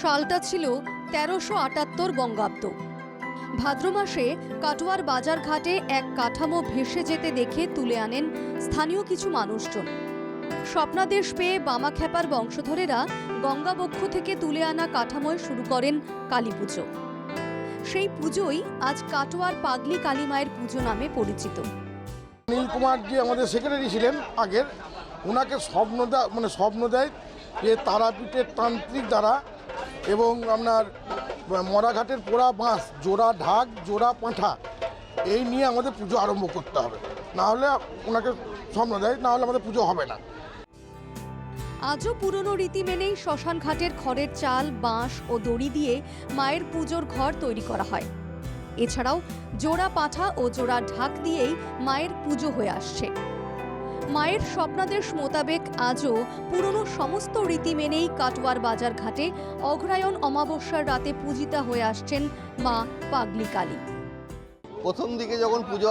সালটা ছিল ১৩৭৮ বঙ্গাব্দ। ভাদ্র মাসে কাটোয়ার বাজার ঘাটে এক কাঠামো ভেসে যেতে দেখে তুলে আনেন স্থানীয় কিছু মানুষজন। স্বপ্নাদেশ পেয়ে বামাখ্যাপার বংশধরেরা গঙ্গাবক্ষ থেকে তুলে আনা কাঠামোয় শুরু করেন কালী পুজো। সেই পুজোই আজ কাটোয়ার পাগলি কালী মায়ের পুজো নামে পরিচিত। নীল কুমার যে আমাদের সেক্রেটারি ছিলেন আগের, ওনাকে স্বপ্ন দেয় যে তারাপীঠের তান্ত্রিক দ্বারা এবং আপনার মরাঘাটের পোড়া বাঁশ, জোড়া ঢাক, জোড়া পাঁঠা এই নিয়ে আমাদের পুজো আরম্ভ করতে হবে, না হলে ওনাকে স্বপ্ন দেয়, না হলে আমাদের পুজো হবে না। আজও পুরনো রীতি মেনেই শ্মশান ঘাটের খড়ের চাল, বাঁশ ও দড়ি দিয়ে মায়ের পুজোর ঘর তৈরি করা হয়। এছাড়াও জোড়া পাঁঠা ও জোড়া ঢাক দিয়েই মায়ের পুজো হয়ে আসছে। মায়ের স্বপ্নাদেশ মোতাবেক আজও পুরনো সমস্ত রীতি মেনেই কাটোয়ার বাজার ঘাটে অগ্রহায়ণ অমাবস্যার রাতে পূজিতা হয়ে আসছেন মা পাগলি কালী। প্রথম দিকে যখন পুজো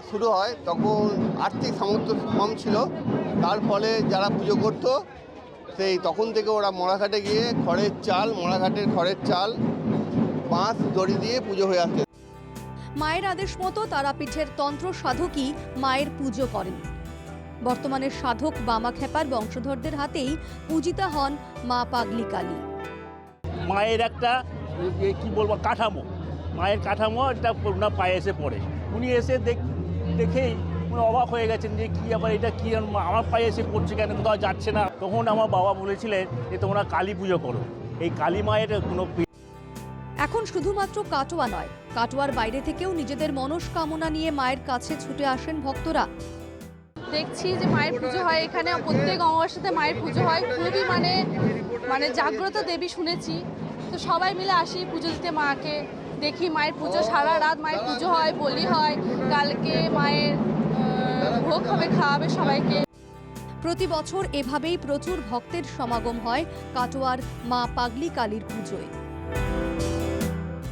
শুরু হয় তখন আর্থিক সামর্থ্য কম ছিল, তার ফলে যারা পুজো করতো সেই তখন থেকে ওরা মরাঘাটে গিয়ে মরাঘাটের খড়ের চাল, বাঁশ, দড়ি দিয়ে পুজো হয়ে আসছে। মায়ের আদেশ মতো তারাপীঠের তন্ত্র সাধকই মায়ের পুজো করেন। বর্তমানে সাধক বামাখ্যাপার বংশধরদের হাতেই পূজিতা হন মা পাগলি কালী। মায়ের একটা কি বলবো কাঠামো, মায়ের কাঠামো একটা ওনার পায়ে এসে পড়ে। উনি এসে দেখেই উনি অবাক হয়ে গেছেন যে কী আবার এটা কী আমার পায়ে এসে পড়ছে, কেন কোথাও যাচ্ছে না। তখন আমার বাবা বলেছিলেন যে তোমরা কালী পুজো করো। এই কালী মায়ের কোনো এখন শুধুমাত্র কাটোয়া নয়, কাটোয়ার বাইরে থেকেও নিজেদের মনস্কামনা নিয়ে মায়ের কাছে ছুটে আসেন ভক্তরা। দেখছি যে মায়ের পুজো হয় এখানে, প্রত্যেক অমাবস্যাতে মায়ের পুজো হয়। খুবই মানে জাগ্রত দেবী শুনেছি, তো সবাই মিলে আসি পুজো দিতে মাকে। দেখি মায়ের পুজো, সারা রাত মায়ের পুজো হয়, বলি হয়, কালকে মায়ের ভোগ হবে, খাওয়াবে সবাইকে। প্রতি বছর এভাবেই প্রচুর ভক্তের সমাগম হয় কাটোয়ার মা পাগলি কালীর পুজোয়।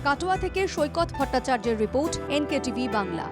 কাটোয়া থেকে সৈকত ভট্টাচার্যের রিপোর্ট, NKTV বাংলা।